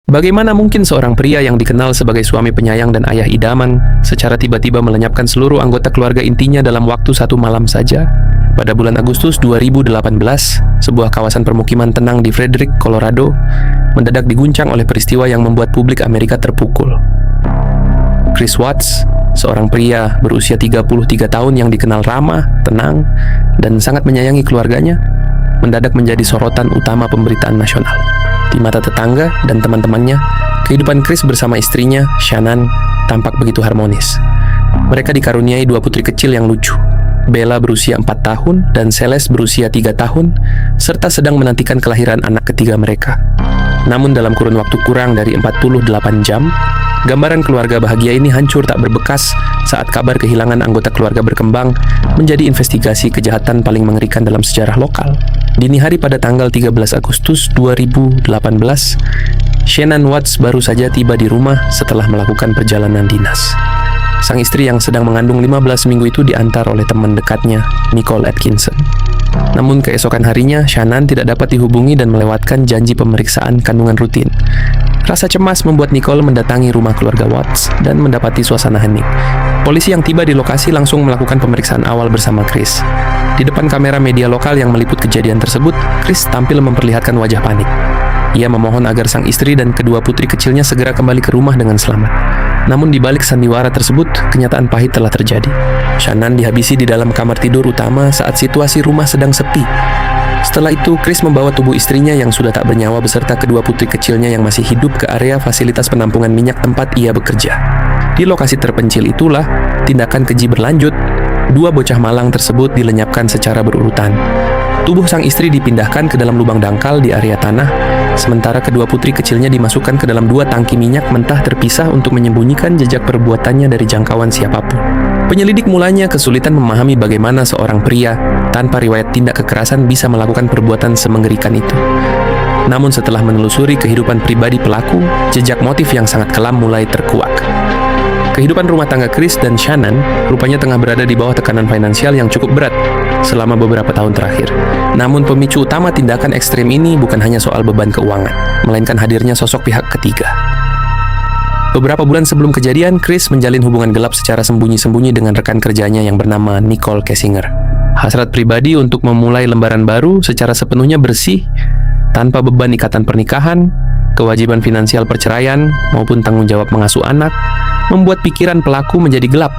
Bagaimana mungkin seorang pria yang dikenal sebagai suami penyayang dan ayah idaman secara tiba-tiba melenyapkan seluruh anggota keluarga intinya dalam waktu satu malam saja? Pada bulan Agustus 2018, sebuah kawasan permukiman tenang di Frederick, Colorado, mendadak diguncang oleh peristiwa yang membuat publik Amerika terpukul. Chris Watts, seorang pria berusia 33 tahun yang dikenal ramah, tenang, dan sangat menyayangi keluarganya, mendadak menjadi sorotan utama pemberitaan nasional. Di mata tetangga dan teman-temannya, kehidupan Chris bersama istrinya, Shannan, tampak begitu harmonis. Mereka dikaruniai 2 putri kecil yang lucu. Bella berusia 4 tahun dan Celeste berusia 3 tahun, serta sedang menantikan kelahiran anak ketiga mereka. Namun dalam kurun waktu kurang dari 48 jam, gambaran keluarga bahagia ini hancur tak berbekas saat kabar kehilangan anggota keluarga berkembang menjadi investigasi kejahatan paling mengerikan dalam sejarah lokal. Dini hari pada tanggal 13 Agustus 2018, Shannan Watts baru saja tiba di rumah setelah melakukan perjalanan dinas. Sang istri yang sedang mengandung 15 minggu itu diantar oleh teman dekatnya, Nicole Atkinson. Namun keesokan harinya, Shannan tidak dapat dihubungi dan melewatkan janji pemeriksaan kandungan rutin. Rasa cemas membuat Nicole mendatangi rumah keluarga Watts dan mendapati suasana hening. Polisi yang tiba di lokasi langsung melakukan pemeriksaan awal bersama Chris. Di depan kamera media lokal yang meliput kejadian tersebut, Chris tampil memperlihatkan wajah panik. Ia memohon agar sang istri dan kedua putri kecilnya segera kembali ke rumah dengan selamat. Namun di balik sandiwara tersebut, kenyataan pahit telah terjadi. Shannan dihabisi di dalam kamar tidur utama saat situasi rumah sedang sepi. Setelah itu, Chris membawa tubuh istrinya yang sudah tak bernyawa beserta kedua putri kecilnya yang masih hidup ke area fasilitas penampungan minyak tempat ia bekerja. Di lokasi terpencil itulah, tindakan keji berlanjut. 2 bocah malang tersebut dilenyapkan secara berurutan. Tubuh sang istri dipindahkan ke dalam lubang dangkal di area tanah, sementara kedua putri kecilnya dimasukkan ke dalam 2 tangki minyak mentah terpisah untuk menyembunyikan jejak perbuatannya dari jangkauan siapapun. Penyelidik mulanya kesulitan memahami bagaimana seorang pria tanpa riwayat tindak kekerasan bisa melakukan perbuatan semengerikan itu. Namun setelah menelusuri kehidupan pribadi pelaku, jejak motif yang sangat kelam mulai terkuak. Kehidupan rumah tangga Chris dan Shannan rupanya tengah berada di bawah tekanan finansial yang cukup berat selama beberapa tahun terakhir. Namun pemicu utama tindakan ekstrem ini bukan hanya soal beban keuangan, melainkan hadirnya sosok pihak ketiga. Beberapa bulan sebelum kejadian, Chris menjalin hubungan gelap secara sembunyi-sembunyi dengan rekan kerjanya yang bernama Nicole Kessinger. Hasrat pribadi untuk memulai lembaran baru secara sepenuhnya bersih, tanpa beban ikatan pernikahan, kewajiban finansial perceraian, maupun tanggung jawab mengasuh anak, membuat pikiran pelaku menjadi gelap.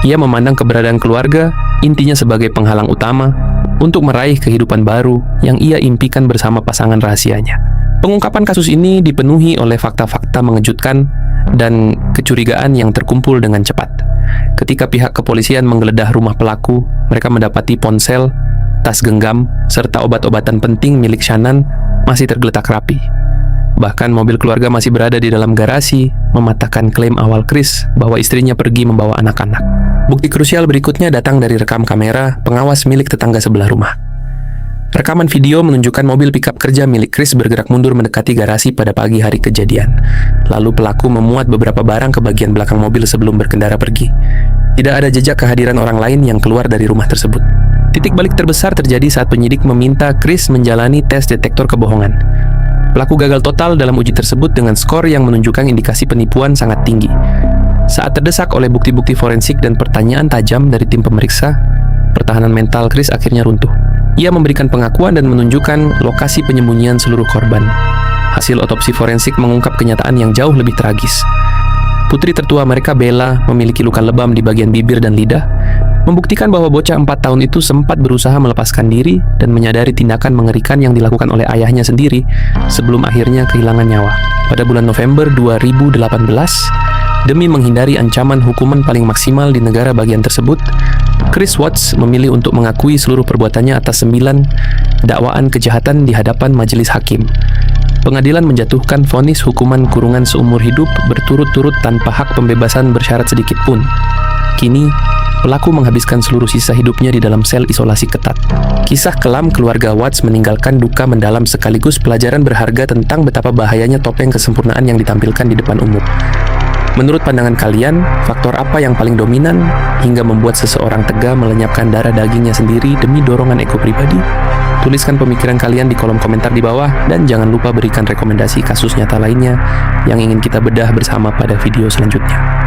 Ia memandang keberadaan keluarga intinya sebagai penghalang utama untuk meraih kehidupan baru yang ia impikan bersama pasangan rahasianya. Pengungkapan kasus ini dipenuhi oleh fakta-fakta mengejutkan dan kecurigaan yang terkumpul dengan cepat. Ketika pihak kepolisian menggeledah rumah pelaku, mereka mendapati ponsel, tas genggam, serta obat-obatan penting milik Shannan masih tergeletak rapi. Bahkan mobil keluarga masih berada di dalam garasi, mematahkan klaim awal Chris bahwa istrinya pergi membawa anak-anak. Bukti krusial berikutnya datang dari rekam kamera pengawas milik tetangga sebelah rumah. Rekaman video menunjukkan mobil pikap kerja milik Chris bergerak mundur mendekati garasi pada pagi hari kejadian. Lalu pelaku memuat beberapa barang ke bagian belakang mobil sebelum berkendara pergi. Tidak ada jejak kehadiran orang lain yang keluar dari rumah tersebut. Titik balik terbesar terjadi saat penyidik meminta Chris menjalani tes detektor kebohongan. Pelaku gagal total dalam uji tersebut dengan skor yang menunjukkan indikasi penipuan sangat tinggi. Saat terdesak oleh bukti-bukti forensik dan pertanyaan tajam dari tim pemeriksa, pertahanan mental Chris akhirnya runtuh. Ia memberikan pengakuan dan menunjukkan lokasi penyembunyian seluruh korban. Hasil otopsi forensik mengungkap kenyataan yang jauh lebih tragis. Putri tertua mereka, Bella, memiliki luka lebam di bagian bibir dan lidah, membuktikan bahwa bocah 4 tahun itu sempat berusaha melepaskan diri dan menyadari tindakan mengerikan yang dilakukan oleh ayahnya sendiri sebelum akhirnya kehilangan nyawa. Pada bulan November 2018, demi menghindari ancaman hukuman paling maksimal di negara bagian tersebut, Chris Watts memilih untuk mengakui seluruh perbuatannya atas 9 dakwaan kejahatan di hadapan majelis hakim. Pengadilan menjatuhkan vonis hukuman kurungan seumur hidup berturut-turut tanpa hak pembebasan bersyarat sedikit pun. Kini, pelaku menghabiskan seluruh sisa hidupnya di dalam sel isolasi ketat. Kisah kelam keluarga Watts meninggalkan duka mendalam sekaligus pelajaran berharga tentang betapa bahayanya topeng kesempurnaan yang ditampilkan di depan umum. Menurut pandangan kalian, faktor apa yang paling dominan hingga membuat seseorang tega melenyapkan darah dagingnya sendiri demi dorongan ego pribadi? Tuliskan pemikiran kalian di kolom komentar di bawah, dan jangan lupa berikan rekomendasi kasus nyata lainnya yang ingin kita bedah bersama pada video selanjutnya.